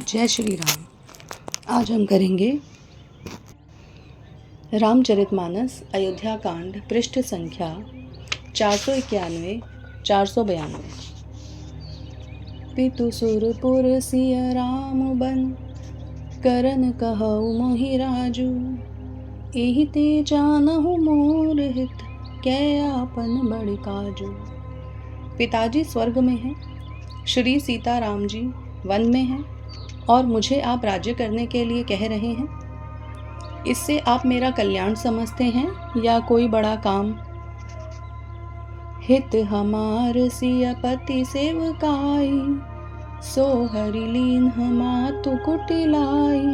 जय श्री राम। आज हम करेंगे रामचरितमानस अयोध्या कांड, पृष्ठ संख्या 491 492। पितु सुरपुर सिय राम बन, करन कहऊ मोहि राजू। एहि ते जानहु मोर हित, कै आपन बड़ काजू। पिताजी स्वर्ग में हैं, श्री सीता राम जी वन में हैं और मुझे आप राज्य करने के लिए कह रहे हैं। इससे आप मेरा कल्याण समझते हैं या कोई बड़ा काम? हित हमार सिय पति सेवकाई, सो हरि लीन मातु कुटिलाई।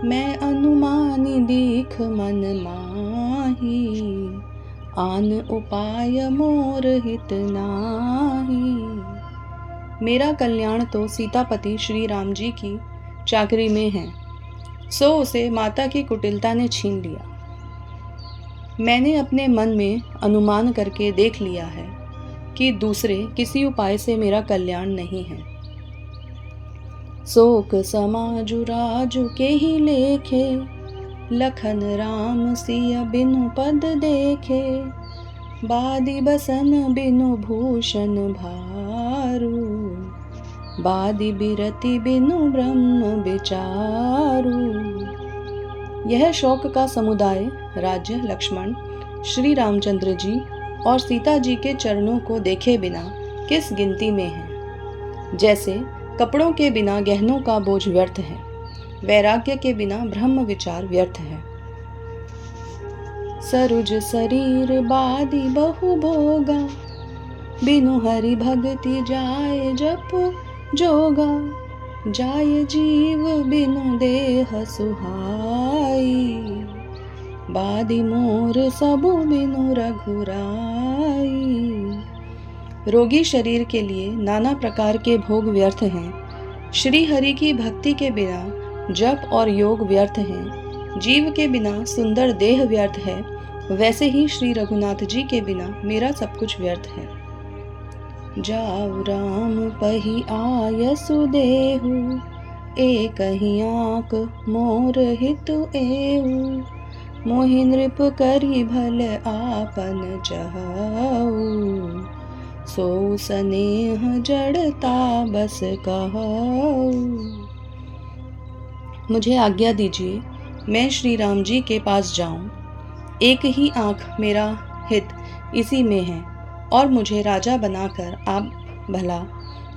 मैं अनुमानी दीख मन माही, आन उपाय मोर हित नाही। मेरा कल्याण तो सीतापति श्री राम जी की चाकरी में है, सो उसे माता की कुटिलता ने छीन लिया। मैंने अपने मन में अनुमान करके देख लिया है कि दूसरे किसी उपाय से मेरा कल्याण नहीं है। शोक समाजु राजु के ही लेखे, लखन राम सिय बिनु पद देखे। बादी बसन बिनु भूषण भारू, बादी बिरति बिनु ब्रह्म विचारू। यह शोक का समुदाय राज्य लक्ष्मण, श्री रामचंद्र जी और सीता जी के चरणों को देखे बिना किस गिनती में है। जैसे कपड़ों के बिना गहनों का बोझ व्यर्थ है, वैराग्य के बिना ब्रह्म विचार व्यर्थ है। सरुज शरीर बादी बहु भोगा, बिनु हरि भगति जाय जप जोगा। जाय जीव बिनु देह सुहाई, बादी मोर सबु बिनु रघुराई। रोगी शरीर के लिए नाना प्रकार के भोग व्यर्थ हैं। श्री हरि की भक्ति के बिना जप और योग व्यर्थ हैं। जीव के बिना सुंदर देह व्यर्थ है, वैसे ही श्री रघुनाथ जी के बिना मेरा सब कुछ व्यर्थ है। जाऊ राम पही आयसु देहु, एक ही आँख मोर हितु एहु। मोहि नृप करी भल आपन चहऊ, सो स्नेह जड़ता बस कहऊ। मुझे आज्ञा दीजिए, मैं श्री राम जी के पास जाऊं। एक ही आँख मेरा हित इसी में है और मुझे राजा बनाकर आप भला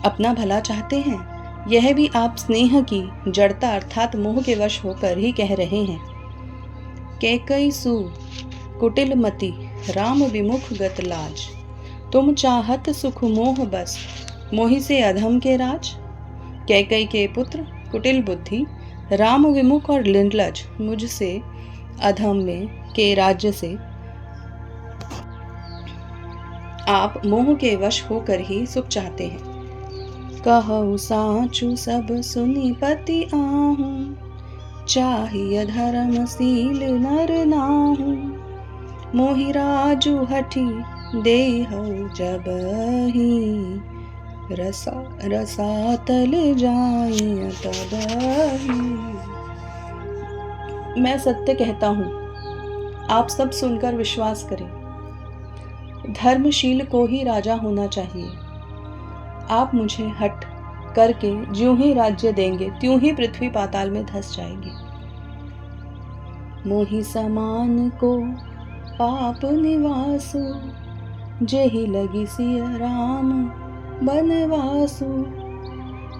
अपना भला चाहते हैं। यह भी आप स्नेह की जड़ता अर्थात मोह के वश होकर ही कह रहे हैं। कैकई सु कुटिल मति, राम विमुख गत लाज। तुम चाहत सुख मोह बस, मोहि से अधम के राज। कैकई के पुत्र कुटिल बुद्धि, राम विमुख और निर्लज मुझसे अधम में के राज्य से आप मोह के वश होकर ही सुख चाहते हैं। कहु साचु सब सुनी पति आहू, चाहिए धर्मशील नर नाहू। मोहि राजु हठी देहु जबहि, रसातल जाय तबहि। मैं सत्य कहता हूँ, आप सब सुनकर विश्वास करें। धर्मशील को ही राजा होना चाहिए। आप मुझे हट करके ज्यों ही राज्य देंगे त्यों ही पृथ्वी पाताल में धंस जाएगी। मोहि समान को पाप निवासु, जेहि लगी सिय राम बनवासु।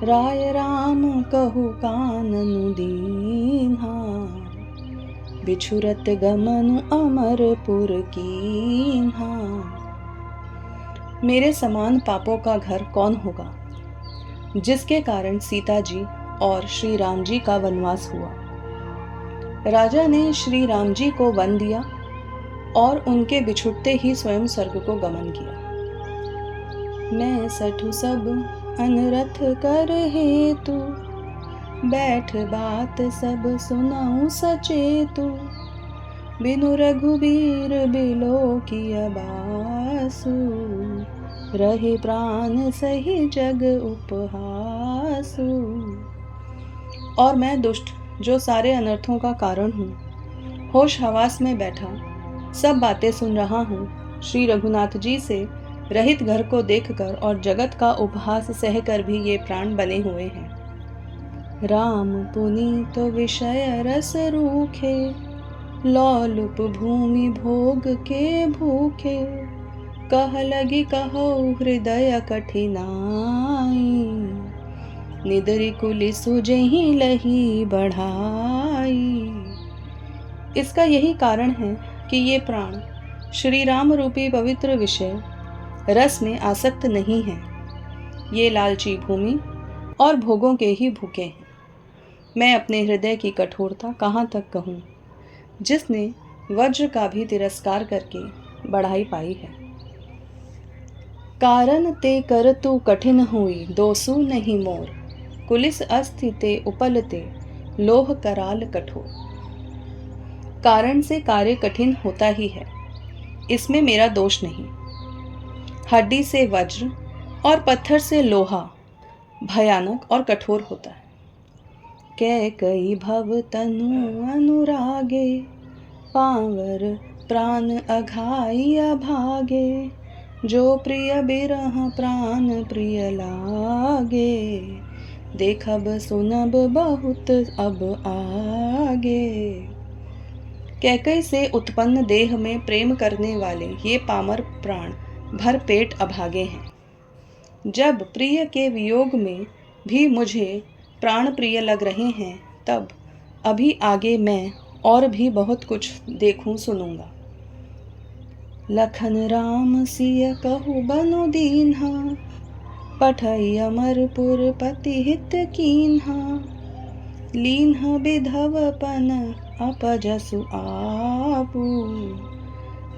राय राम कहु काननु दीन्हा, बिछुरत गमनु अमरपुर कीन्हा। मेरे समान पापों का घर कौन होगा, जिसके कारण सीता जी और श्री राम जी का वनवास हुआ। राजा ने श्री राम जी को वन दिया और उनके बिछुड़ते ही स्वयं स्वर्ग को गमन किया। मैं सठु सब अनरथ कर हेतु, बैठ बात सब सुनाऊं सचेतु। बिनु रघुबीर बिलो किया बासु, रहे प्राण सही जग उपहासु। और मैं दुष्ट जो सारे अनर्थों का कारण हूँ, होश हवास में बैठा सब बातें सुन रहा हूँ, श्री रघुनाथ जी से रहित घर को देखकर और जगत का उपहास सहकर भी ये प्राण बने हुए हैं। राम पुनीत विषय रस रूखे, लौलुप भूमि भोग के भूखे, कह लगी कहो हृदय कठिनाई, निदरि कुलि सुजहि लही बढ़ाई। इसका यही कारण है कि ये प्राण श्री राम रूपी पवित्र विषय रस में आसक्त नहीं है। ये लालची भूमि और भोगों के ही भूखे हैं। मैं अपने हृदय की कठोरता कहाँ तक कहूँ, जिसने वज्र का भी तिरस्कार करके बढ़ाई पाई है। कारण ते कर तू कठिन हुई, दोसु नहीं मोर, कुलिस अस्थि ते उपलते, लोह कराल कठोर। कारण से कार्य कठिन होता ही है, इसमें मेरा दोष नहीं। हड्डी से वज्र और पत्थर से लोहा भयानक और कठोर होता है। कैकई भव तनु अनुरागे, पावर प्राण अघाई अभागे, जो प्रिय बिरह प्राण प्रिय लागे, देखब सुनब बहुत अब आगे। कैकई से उत्पन्न देह में प्रेम करने वाले ये पामर प्राण भर पेट अभागे हैं। जब प्रिय के वियोग में भी मुझे प्राण प्रिय लग रहे हैं, तब अभी आगे मैं और भी बहुत कुछ देखूं सुनूंगा। लखन राम सिय कहु बनु दीन्हा, पठई अमरपुर पति हित कीन्हा, लीन्हा विधवपन अपजसु आपू,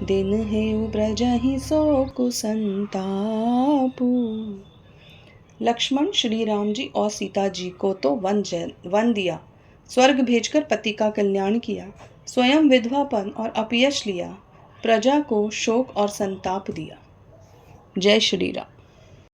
दिन हेउ ब्रजहि शोक संतापू। लक्ष्मण श्री राम जी और सीता जी को तो वन दिया, स्वर्ग भेजकर पति का कल्याण किया, स्वयं विधवापन और अपयश लिया, प्रजा को शोक और संताप दिया। जय श्री राम।